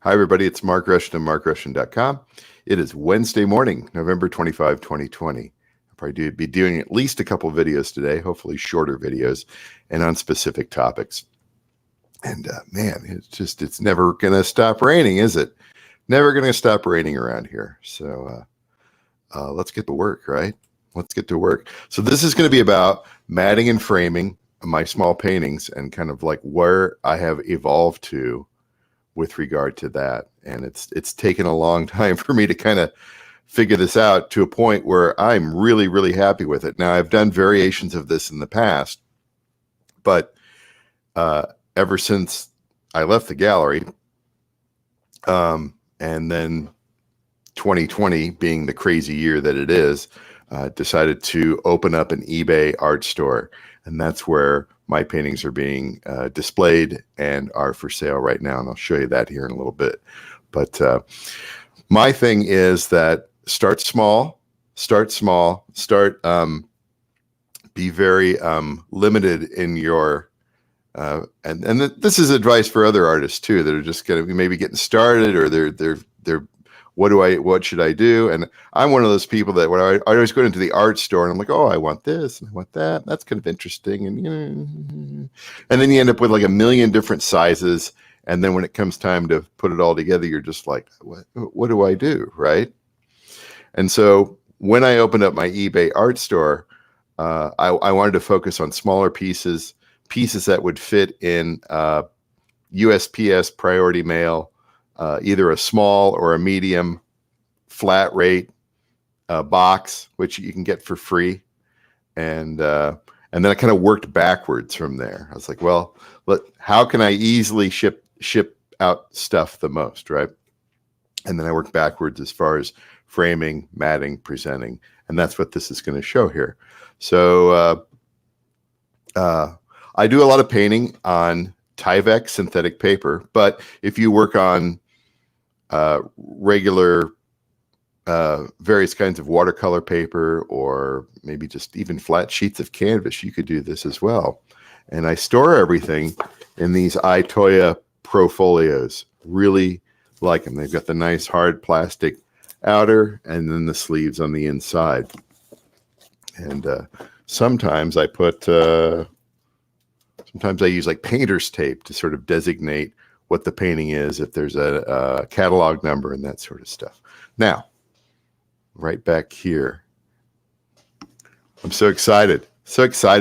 Hi, everybody. It's Mark Rushton of markrushton.com. It is Wednesday morning, November 25, 2020. I'll probably be doing at least a couple of videos today, hopefully shorter videos, and on specific topics. And man, it's never going to stop raining, is it? Never going to stop raining around here. So let's get to work, right? Let's get to work. So this is going to be about matting and framing my small paintings and kind of like where I have evolved to with regard to that. And it's taken a long time for me to kind of figure this out to a point where I'm really, really happy with it. Now, I've done variations of this in the past, but ever since I left the gallery, and then 2020 being the crazy year that it is, decided to open up an eBay art store. And that's where my paintings are being displayed and are for sale right now. And I'll show you that here in a little bit. But my thing is that start small, be very limited in your, and this is advice for other artists too, that are just going to be maybe getting started, or they're what should I do? And I'm one of those people that when I always go into the art store and I'm like, oh, I want this and I want that. That's kind of interesting. And then you end up with like a million different sizes. And then when it comes time to put it all together, you're just like, what do I do? Right. And so when I opened up my eBay art store, I wanted to focus on smaller pieces that would fit in USPS priority mail, either a small or a medium flat rate box, which you can get for free. And then I kind of worked backwards from there. I was like, well, how can I easily ship out stuff the most, right? And then I worked backwards as far as framing, matting, presenting. And that's what this is going to show here. So I do a lot of painting on Tyvek synthetic paper, but if you work on regular various kinds of watercolor paper, or maybe just even flat sheets of canvas, you could do this as well. And I store everything in these iToya Profolios. Really like them. They've got the nice hard plastic outer and then the sleeves on the inside. And sometimes I put sometimes I use like painter's tape to sort of designate what the painting is, if there's a catalog number and that sort of stuff. Now, right back here, I'm so excited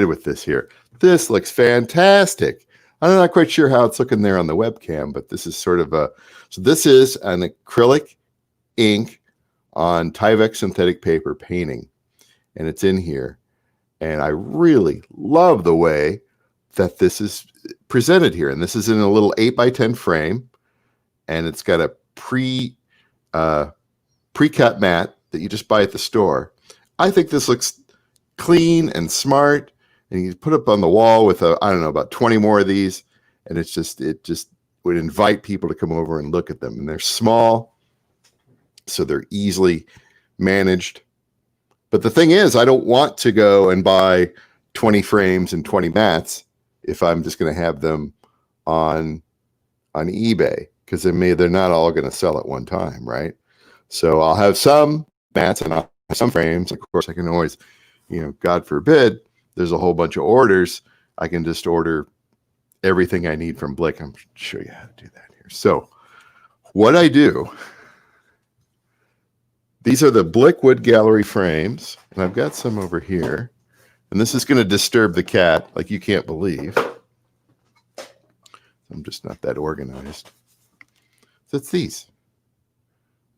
with this here. This looks fantastic. I'm not quite sure how it's looking there on the webcam, but this is sort of so this is an acrylic ink on Tyvek synthetic paper painting, and it's in here. And I really love the way that this is presented here. And this is in a little 8x10 frame, and it's got a pre-cut mat that you just buy at the store. I think this looks clean and smart, and you put up on the wall with I don't know, about 20 more of these, and it just would invite people to come over and look at them. And they're small, so they're easily managed. But the thing is, I don't want to go and buy 20 frames and 20 mats if I'm just going to have them on eBay, because they're not all going to sell at one time, right? So I'll have some mats and I'll have some frames. Of course, I can always, God forbid, there's a whole bunch of orders. I can just order everything I need from Blick. I'm going to show you how to do that here. So what I do, these are the Blick Wood Gallery frames, and I've got some over here. And this is going to disturb the cat like you can't believe. I'm just not that organized. So it's these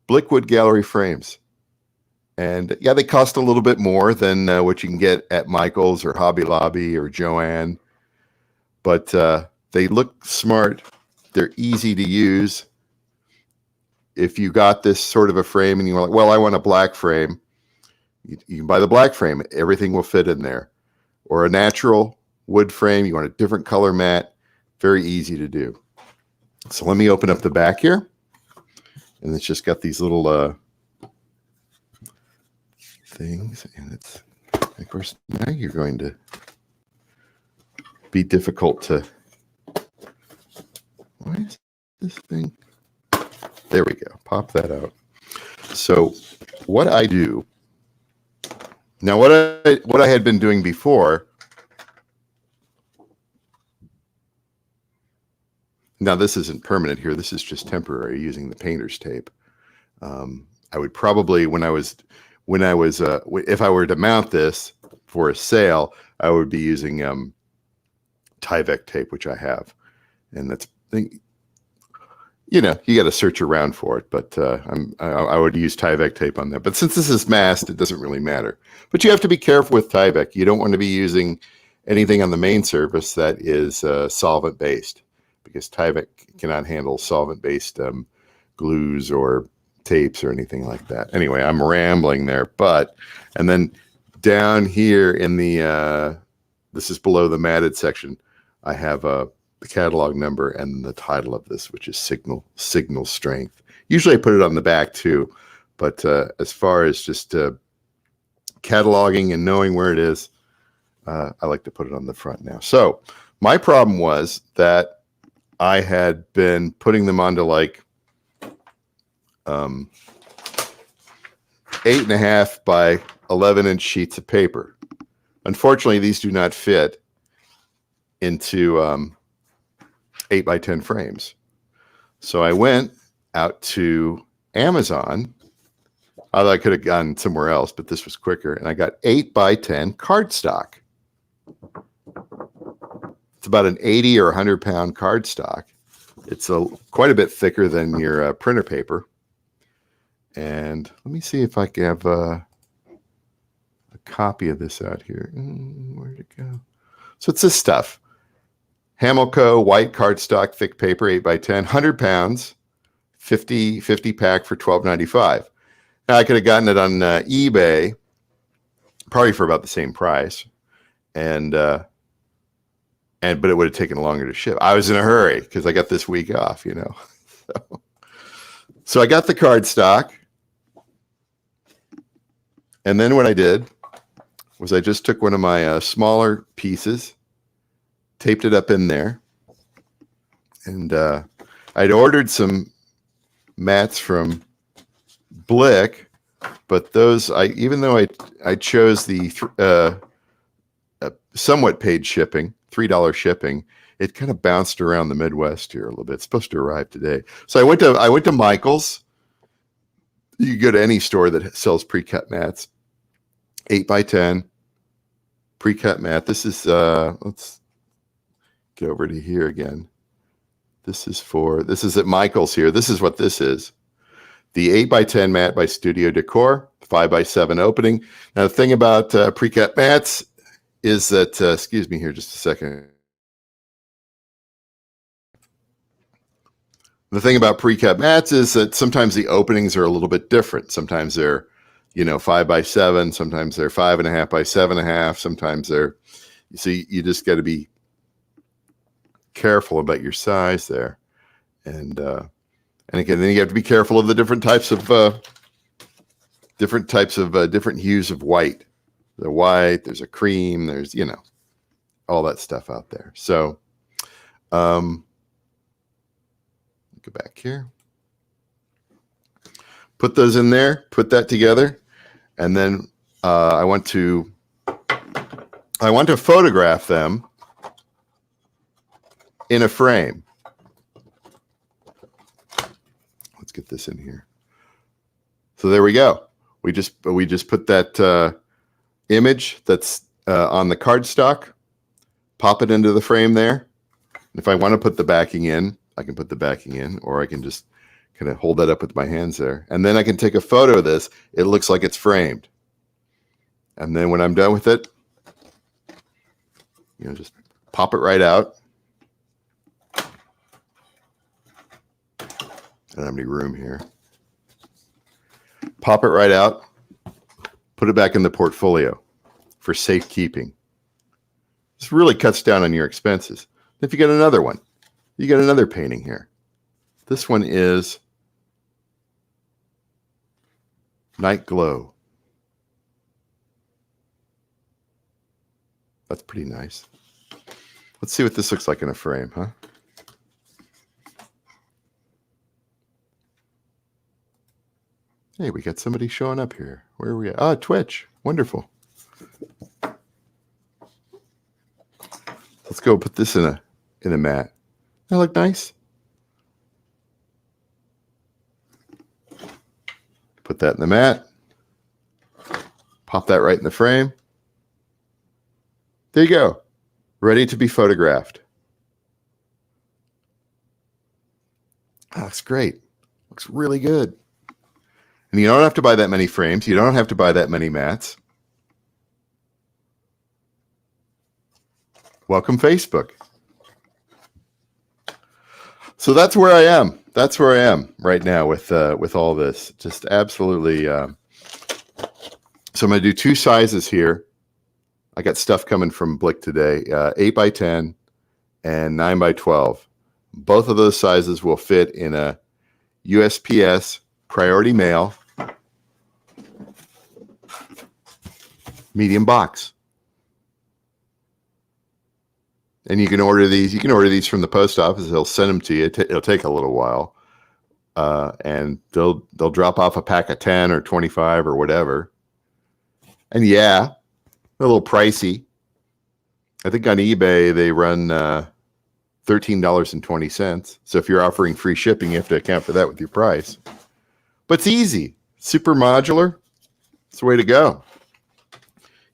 Blick Wood Gallery frames. And yeah, they cost a little bit more than what you can get at Michael's or Hobby Lobby or Joann. But they look smart. They're easy to use. If you got this sort of a frame and you're like, well, I want a black frame, you can buy the black frame. Everything will fit in there. Or a natural wood frame. You want a different color mat. Very easy to do. So let me open up the back here. And it's just got these little things. And it's, of course, now you're going to be difficult to... Why is this thing... There we go. Pop that out. So what I do now, what I had been doing before. Now this isn't permanent here. This is just temporary using the painter's tape. I would probably if I were to mount this for a sale, I would be using Tyvek tape, which I have, and that's, you got to search around for it. But I would use Tyvek tape on that. But since this is masked, it doesn't really matter. But you have to be careful with Tyvek. You don't want to be using anything on the main surface that is solvent based, because Tyvek cannot handle solvent based glues or tapes or anything like that. Anyway, I'm rambling there, and then down here in the this is below the matted section, I have the catalog number and the title of this, which is signal strength. Usually I put it on the back too, but as far as just cataloging and knowing where it is, I like to put it on the front now. So my problem was that I had been putting them onto like 8.5 by 11-inch sheets of paper. Unfortunately, these do not fit into 8 by 10 frames. So I went out to Amazon. Although I could have gone somewhere else, but this was quicker. And I got 8 by 10 cardstock. It's about an 80 or 100 pound cardstock. It's quite a bit thicker than your printer paper. And let me see if I can have a copy of this out here. Where'd it go? So it's this stuff. Hamilco white cardstock thick paper, 8 by 10, 100 pounds, 50 pack for $12.95. Now I could have gotten it on eBay, probably for about the same price, but it would have taken longer to ship. I was in a hurry because I got this week off, So I got the cardstock, and then what I did was I just took one of my smaller pieces, taped it up in there, and I'd ordered some mats from Blick, but those even though I chose the somewhat paid shipping, $3 shipping, it kind of bounced around the Midwest here a little bit. It's supposed to arrive today, so I went to Michael's. You can go to any store that sells pre-cut mats, 8 by 10 pre-cut mat. This is let's get over to here again. This is at Michael's here. This is what this is. The 8 by 10 mat by Studio Decor, 5 by 7 opening. Now the thing about pre-cut mats is that, excuse me here just a second. The thing about pre-cut mats is that sometimes the openings are a little bit different. Sometimes they're, 5 by 7. Sometimes they're 5.5 by 7.5. Sometimes they're, you just got to be careful about your size there. And again, then you have to be careful of the different different hues of white. The white, there's a cream, there's, all that stuff out there. So, go back here. Put those in there, put that together, and then I want to photograph them in a frame. Let's get this in here. So there we go. We just put that image that's on the cardstock, pop it into the frame there. And if I want to put the backing in, I can put the backing in, or I can just kind of hold that up with my hands there. And then I can take a photo of this. It looks like it's framed. And then when I'm done with it, just pop it right out. I don't have any room here. Pop it right out. Put it back in the portfolio for safekeeping. This really cuts down on your expenses. If you get another one, you get another painting here. This one is Night Glow. That's pretty nice. Let's see what this looks like in a frame, huh? Hey, we got somebody showing up here. Where are we at? Oh, Twitch. Wonderful. Let's go put this in a mat. That look nice. Put that in the mat. Pop that right in the frame. There you go. Ready to be photographed. That looks great. Looks really good. And you don't have to buy that many frames. You don't have to buy that many mats. Welcome, Facebook. So that's where I am. That's where I am right now with all this. Just absolutely. So I'm going to do 2 sizes here. I got stuff coming from Blick today, 8x10 and 9x12. Both of those sizes will fit in a USPS priority mail medium box. And you can order these. You can order these from the post office. They'll send them to you. It'll take a little while, and they'll drop off a pack of 10 or 25 or whatever. And yeah, a little pricey. I think on eBay they run $13.20. So if you're offering free shipping, you have to account for that with your price. But it's easy, super modular. It's the way to go.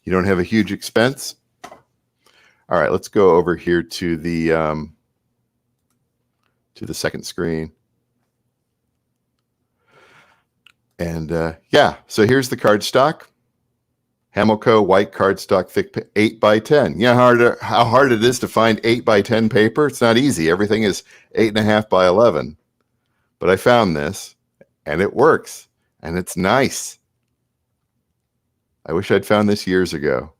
You don't have a huge expense. All right, let's go over here to the second screen. And yeah, so here's the cardstock. Hamilco white cardstock thick 8x10. You know how hard it is to find 8x10 paper? It's not easy. Everything is 8.5 by 11. But I found this, and it works, and it's nice. I wish I'd found this years ago.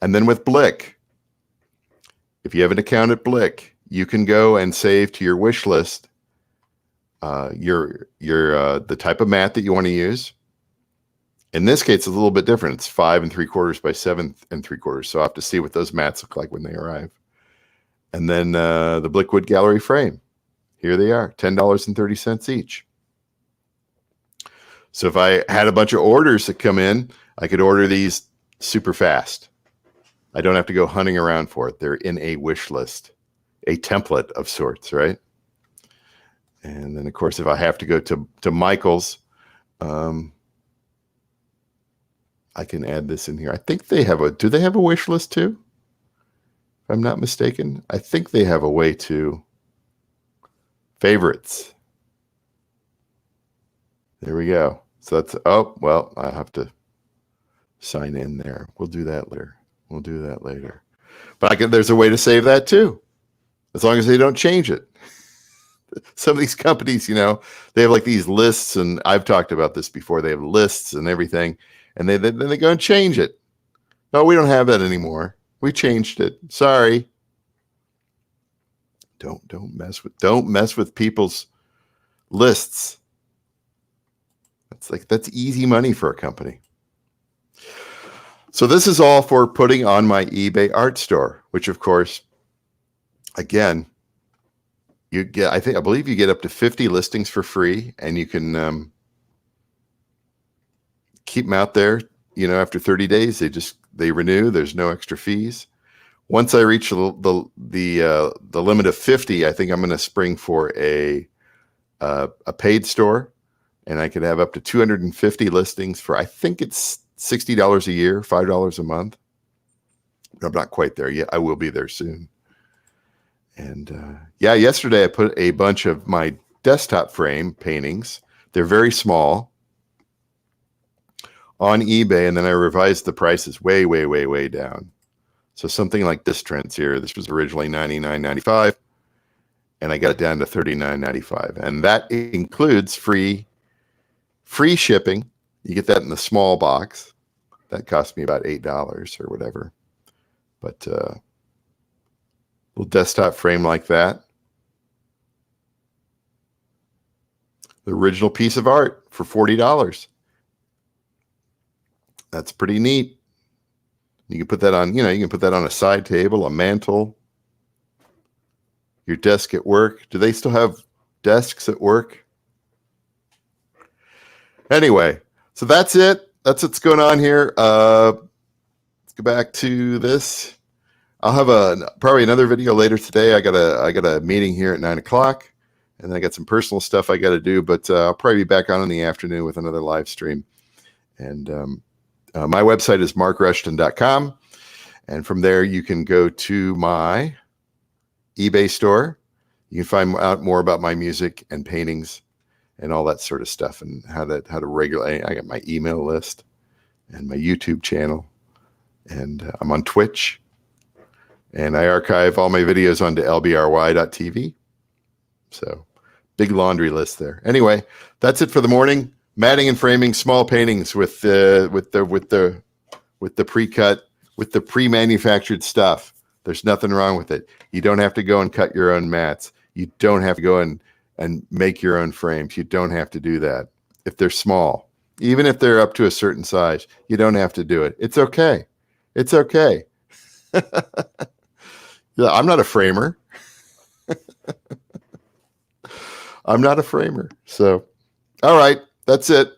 And then with Blick, if you have an account at Blick, you can go and save to your wish list the type of mat that you want to use. In this case, it's a little bit different. It's 5 3/4 by 7 3/4. So I'll have to see what those mats look like when they arrive. And then the Blick Wood Gallery frame. Here they are, $10.30 each. So if I had a bunch of orders that come in, I could order these super fast. I don't have to go hunting around for it. They're in a wish list, a template of sorts, right? And then, of course, if I have to go to Michael's, I can add this in here. I think they have do they have a wish list too? If I'm not mistaken, I think they have a way to favorites. There we go. So that's, oh, well, I have to sign in there. We'll do that later. We'll do that later. But there's a way to save that too, as long as they don't change it. Some of these companies, you know, they have like these lists, and I've talked about this before. They have lists and everything, and then they go and change it. No, we don't have that anymore. We changed it. Sorry. Don't mess with people's lists. That's easy money for a company. So this is all for putting on my eBay art store, which of course, again, you get, I believe you get up to 50 listings for free, and you can keep them out there. You know, after 30 days, they renew. There's no extra fees. Once I reach the limit of 50, I think I'm going to spring for a paid store, and I could have up to 250 listings for, I think it's $60 a year, $5 a month. I'm not quite there yet. I will be there soon. And yeah, yesterday I put a bunch of my desktop frame paintings. They're very small on eBay, and then I revised the prices way, way, way, way down. So something like this trends here. This was originally $99.95, and I got it down to $39.95, and that includes free shipping. You get that in the small box. That cost me about $8 or whatever. But little desktop frame like that. The original piece of art for $40. That's pretty neat. You can put that on, you can put that on a side table, a mantle, your desk at work. Do they still have desks at work? Anyway, so that's it. That's what's going on here. Let's go back to this. I'll have probably another video later today. I got a meeting here at 9 o'clock, and then I got some personal stuff I got to do. But I'll probably be back on in the afternoon with another live stream. And my website is markrushton.com, and from there you can go to my eBay store. You can find out more about my music and paintings and all that sort of stuff, and how to regulate. I got my email list and my YouTube channel, and I'm on Twitch, and I archive all my videos onto lbry.tv. So big laundry list there. Anyway, that's it for the morning. Matting and framing small paintings with the pre-cut, with the pre-manufactured stuff. There's nothing wrong with it. You don't have to go and cut your own mats. You don't have to go and make your own frames. You don't have to do that. If they're small, even if they're up to a certain size, you don't have to do it. It's okay. It's okay. Yeah, I'm not a framer. I'm not a framer. So, all right, that's it.